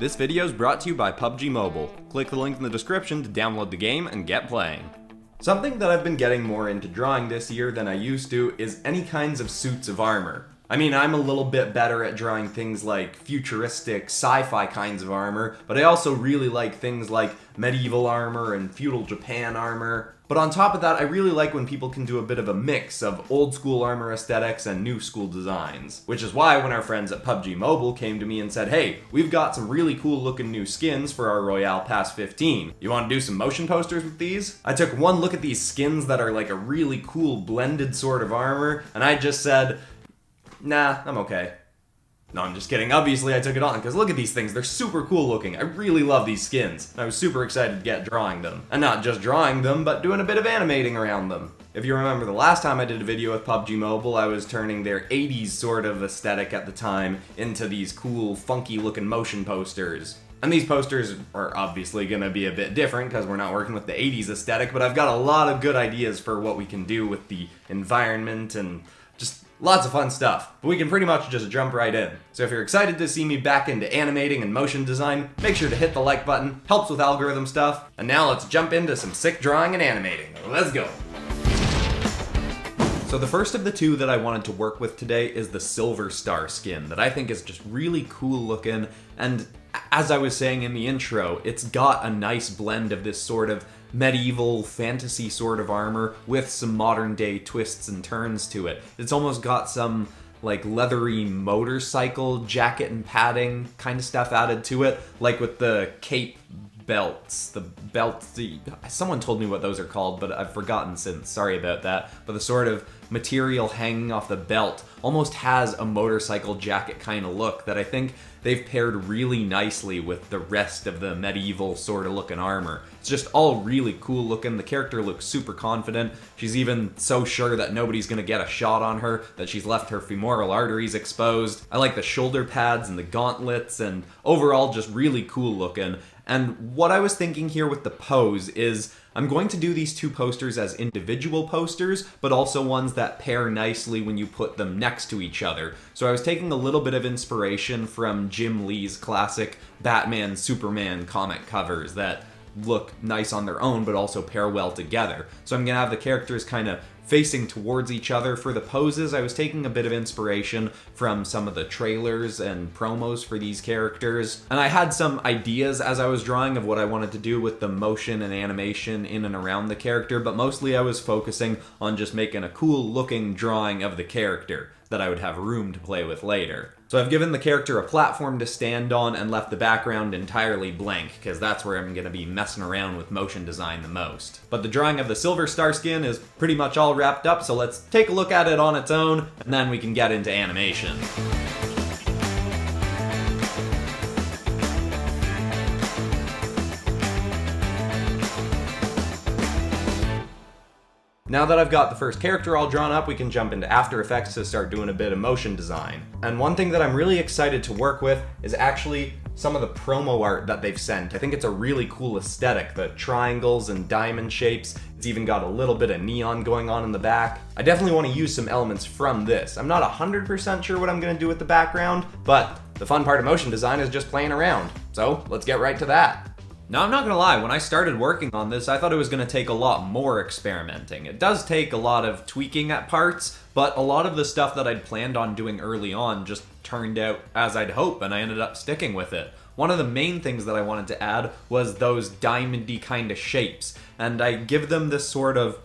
This video is brought to you by PUBG Mobile. Click the link in the description to download the game and get playing. Something that I've been getting more into drawing this year than I used to is any kinds of suits of armor. I mean, I'm a little bit better at drawing things like futuristic, sci-fi kinds of armor, but I also really like things like medieval armor and feudal Japan armor. But on top of that, I really like when people can do a bit of a mix of old school armor aesthetics and new school designs. Which is why when our friends at PUBG Mobile came to me and said, hey, we've got some really cool looking new skins for our Royale Pass 15. You want to do some motion posters with these? I took one look at these skins that are like a really cool blended sort of armor, and I just said, nah, I'm okay. No, I'm just kidding. Obviously, I took it on, because look at these things. They're super cool looking. I really love these skins. I was super excited to get drawing them. And not just drawing them, but doing a bit of animating around them. If you remember the last time I did a video with PUBG Mobile, I was turning their 80s sort of aesthetic at the time into these cool, funky looking motion posters. And these posters are obviously going to be a bit different because we're not working with the 80s aesthetic, but I've got a lot of good ideas for what we can do with the environment and just lots of fun stuff, but we can pretty much just jump right in. So if you're excited to see me back into animating and motion design, make sure to hit the like button, helps with algorithm stuff. And now let's jump into some sick drawing and animating. Let's go. So the first of the two that I wanted to work with today is the Silverstar skin that I think is just really cool looking, and as I was saying in the intro, it's got a nice blend of this sort of medieval fantasy sort of armor with some modern day twists and turns to it. It's almost got some like leathery motorcycle jacket and padding kind of stuff added to it, like with the cape belts, someone told me what those are called, but I've forgotten since, sorry about that, but the sort of material hanging off the belt almost has a motorcycle jacket kind of look that I think they've paired really nicely with the rest of the medieval sort of looking armor. It's just all really cool looking. The character looks super confident. She's even so sure that nobody's gonna get a shot on her that she's left her femoral arteries exposed. I like the shoulder pads and the gauntlets, and overall just really cool looking. And what I was thinking here with the pose is I'm going to do these two posters as individual posters, but also ones that pair nicely when you put them next to each other. So I was taking a little bit of inspiration from Jim Lee's classic Batman, Superman comic covers that look nice on their own, but also pair well together. So I'm gonna have the characters kind of facing towards each other. For the poses, I was taking a bit of inspiration from some of the trailers and promos for these characters. And I had some ideas as I was drawing of what I wanted to do with the motion and animation in and around the character, but mostly I was focusing on just making a cool looking drawing of the character that I would have room to play with later. So I've given the character a platform to stand on and left the background entirely blank, because that's where I'm going to be messing around with motion design the most. But the drawing of the Silverstar skin is pretty much all wrapped up, so let's take a look at it on its own, and then we can get into animation. Now that I've got the first character all drawn up, we can jump into After Effects to start doing a bit of motion design. And one thing that I'm really excited to work with is actually some of the promo art that they've sent. I think it's a really cool aesthetic, the triangles and diamond shapes. It's even got a little bit of neon going on in the back. I definitely want to use some elements from this. I'm not 100% sure what I'm going to do with the background, but the fun part of motion design is just playing around. So let's get right to that. Now, I'm not gonna lie, when I started working on this, I thought it was gonna take a lot more experimenting. It does take a lot of tweaking at parts, but a lot of the stuff that I'd planned on doing early on just turned out as I'd hope, and I ended up sticking with it. One of the main things that I wanted to add was those diamond-y kind of shapes, and I give them this sort of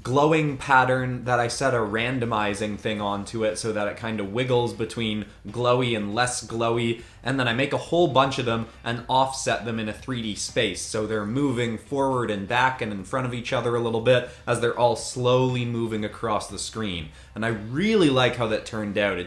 glowing pattern that I set a randomizing thing onto it so that it kind of wiggles between glowy and less glowy, and then I make a whole bunch of them and offset them in a 3D space so they're moving forward and back and in front of each other a little bit as they're all slowly moving across the screen. And I really like how that turned out.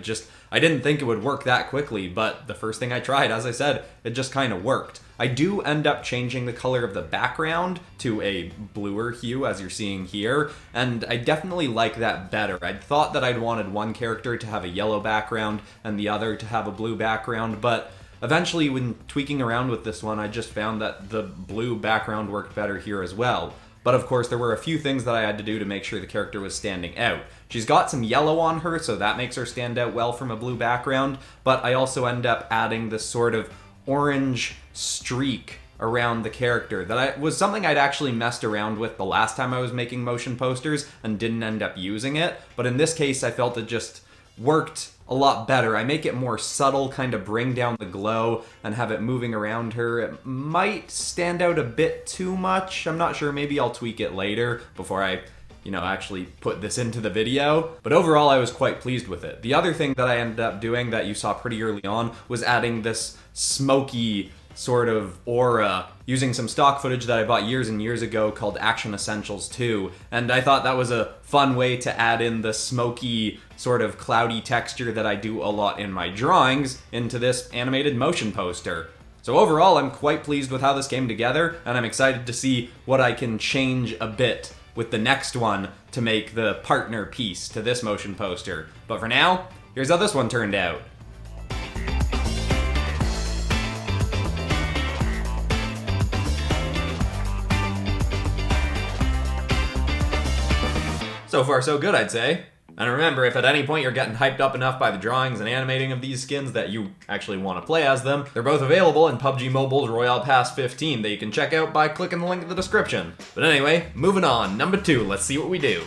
I didn't think it would work that quickly, but the first thing I tried, as I said, it just kind of worked. I do end up changing the color of the background to a bluer hue, as you're seeing here, and I definitely like that better. I'd thought that I'd wanted one character to have a yellow background and the other to have a blue background, but eventually when tweaking around with this one, I just found that the blue background worked better here as well. But of course, there were a few things that I had to do to make sure the character was standing out. She's got some yellow on her, so that makes her stand out well from a blue background, but I also end up adding this sort of orange streak around the character that was something I'd actually messed around with the last time I was making motion posters and didn't end up using it. But in this case, I felt it just worked a lot better. I make it more subtle, kind of bring down the glow and have it moving around her. It might stand out a bit too much. I'm not sure. Maybe I'll tweak it later before I actually put this into the video. But overall, I was quite pleased with it. The other thing that I ended up doing that you saw pretty early on was adding this smoky sort of aura using some stock footage that I bought years and years ago called Action Essentials 2. And I thought that was a fun way to add in the smoky sort of cloudy texture that I do a lot in my drawings into this animated motion poster. So overall, I'm quite pleased with how this came together, and I'm excited to see what I can change a bit with the next one to make the partner piece to this motion poster. But for now, here's how this one turned out. So far so good, I'd say. And remember, if at any point you're getting hyped up enough by the drawings and animating of these skins that you actually want to play as them, they're both available in PUBG Mobile's Royale Pass 15 that you can check out by clicking the link in the description. But anyway, moving on. Number 2, let's see what we do.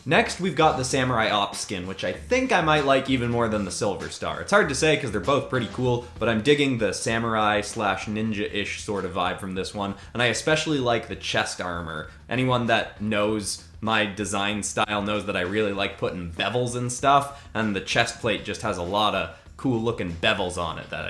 Next, we've got the Samurai Ops skin, which I think I might like even more than the Silverstar. It's hard to say because they're both pretty cool, but I'm digging the samurai/ninja-ish sort of vibe from this one, and I especially like the chest armor. Anyone that knows my design style knows that I really like putting bevels and stuff, and the chest plate just has a lot of cool looking bevels on it that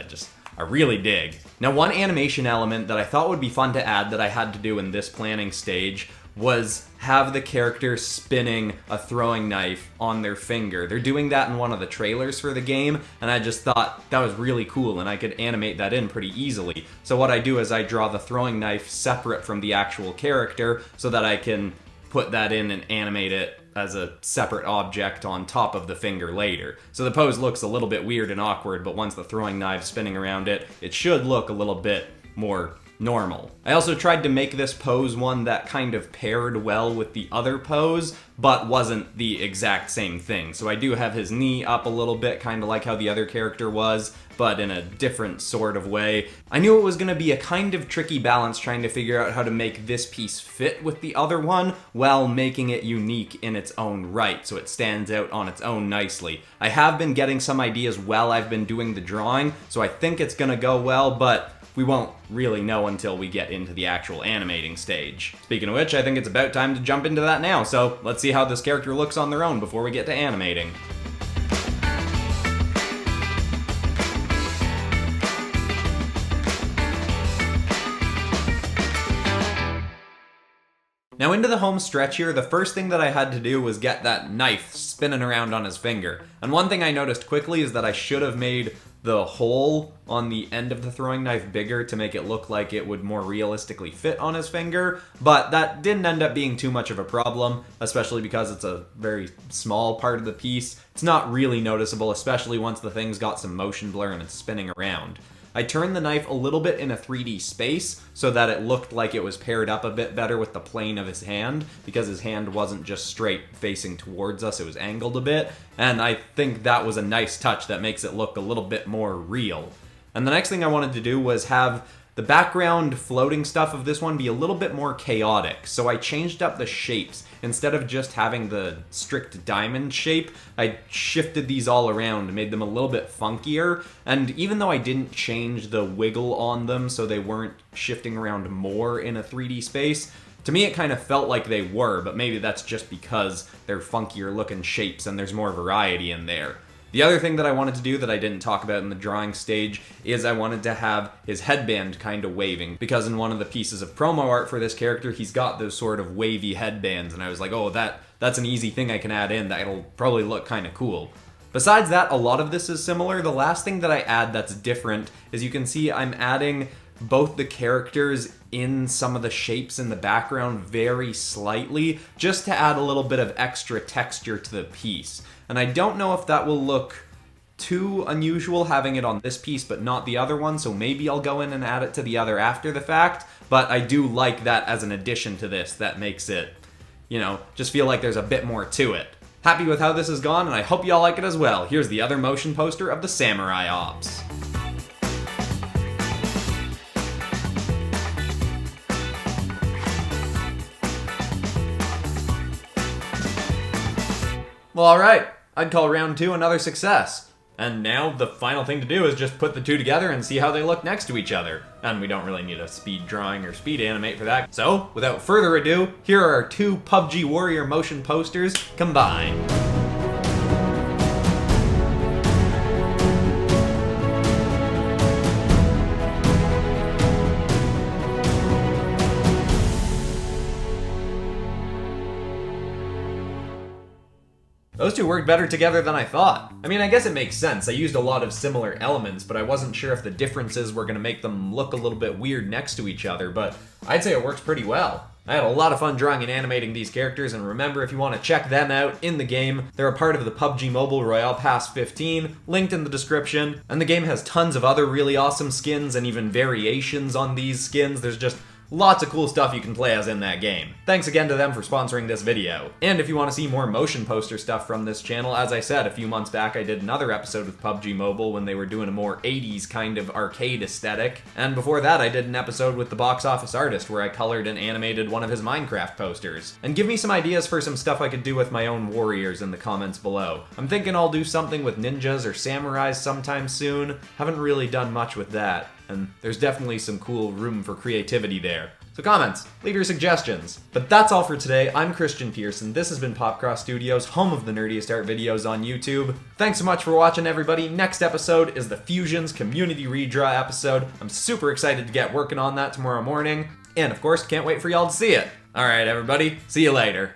I really dig. Now, one animation element that I thought would be fun to add that I had to do in this planning stage was have the character spinning a throwing knife on their finger. They're doing that in one of the trailers for the game, and I just thought that was really cool and I could animate that in pretty easily. So what I do is I draw the throwing knife separate from the actual character so that I can put that in and animate it as a separate object on top of the finger later. So the pose looks a little bit weird and awkward, but once the throwing knife's spinning around it, it should look a little bit more normal. I also tried to make this pose one that kind of paired well with the other pose, but wasn't the exact same thing. So I do have his knee up a little bit, kind of like how the other character was, but in a different sort of way. I knew it was going to be a kind of tricky balance trying to figure out how to make this piece fit with the other one while making it unique in its own right, so it stands out on its own nicely. I have been getting some ideas while I've been doing the drawing, so I think it's going to go well, but we won't really know until we get into the actual animating stage. Speaking of which, I think it's about time to jump into that now, so let's see how this character looks on their own before we get to animating. Now into the home stretch here, the first thing that I had to do was get that knife spinning around on his finger. And one thing I noticed quickly is that I should have made the hole on the end of the throwing knife bigger to make it look like it would more realistically fit on his finger, but that didn't end up being too much of a problem, especially because it's a very small part of the piece. It's not really noticeable, especially once the thing's got some motion blur and it's spinning around. I turned the knife a little bit in a 3D space so that it looked like it was paired up a bit better with the plane of his hand, because his hand wasn't just straight facing towards us, it was angled a bit, and I think that was a nice touch that makes it look a little bit more real. And the next thing I wanted to do was have the background floating stuff of this one be a little bit more chaotic, so I changed up the shapes. Instead of just having the strict diamond shape, I shifted these all around, made them a little bit funkier, and even though I didn't change the wiggle on them so they weren't shifting around more in a 3D space, to me it kind of felt like they were, but maybe that's just because they're funkier looking shapes and there's more variety in there. The other thing that I wanted to do that I didn't talk about in the drawing stage is I wanted to have his headband kind of waving, because in one of the pieces of promo art for this character, he's got those sort of wavy headbands, and I was like, oh, that's an easy thing I can add in that'll probably look kind of cool. Besides that, a lot of this is similar. The last thing that I add that's different is you can see I'm adding both the characters in some of the shapes in the background very slightly, just to add a little bit of extra texture to the piece. And I don't know if that will look too unusual having it on this piece but not the other one, so maybe I'll go in and add it to the other after the fact, but I do like that as an addition to this that makes it, just feel like there's a bit more to it. Happy with how this has gone, and I hope y'all like it as well. Here's the other motion poster of the Samurai Ops. Well, alright, I'd call round 2 another success. And now the final thing to do is just put the two together and see how they look next to each other. And we don't really need a speed drawing or speed animate for that. So, without further ado, here are our two PUBG Warrior motion posters combined. Those two worked better together than I thought. I mean, I guess it makes sense. I used a lot of similar elements, but I wasn't sure if the differences were gonna make them look a little bit weird next to each other, but I'd say it works pretty well. I had a lot of fun drawing and animating these characters, and remember, if you want to check them out in the game, they're a part of the PUBG Mobile Royale Pass 15, linked in the description, and the game has tons of other really awesome skins and even variations on these skins. There's just lots of cool stuff you can play as in that game. Thanks again to them for sponsoring this video. And if you want to see more motion poster stuff from this channel, as I said, a few months back I did another episode with PUBG Mobile when they were doing a more 80s kind of arcade aesthetic. And before that I did an episode with the box office artist where I colored and animated one of his Minecraft posters. And give me some ideas for some stuff I could do with my own warriors in the comments below. I'm thinking I'll do something with ninjas or samurais sometime soon. Haven't really done much with that. And there's definitely some cool room for creativity there. So comments, leave your suggestions. But that's all for today. I'm Christian Pearson. This has been PopCross Studios, home of the nerdiest art videos on YouTube. Thanks so much for watching, everybody. Next episode is the Fusions Community Redraw episode. I'm super excited to get working on that tomorrow morning. And of course, can't wait for y'all to see it. Alright, everybody, see you later.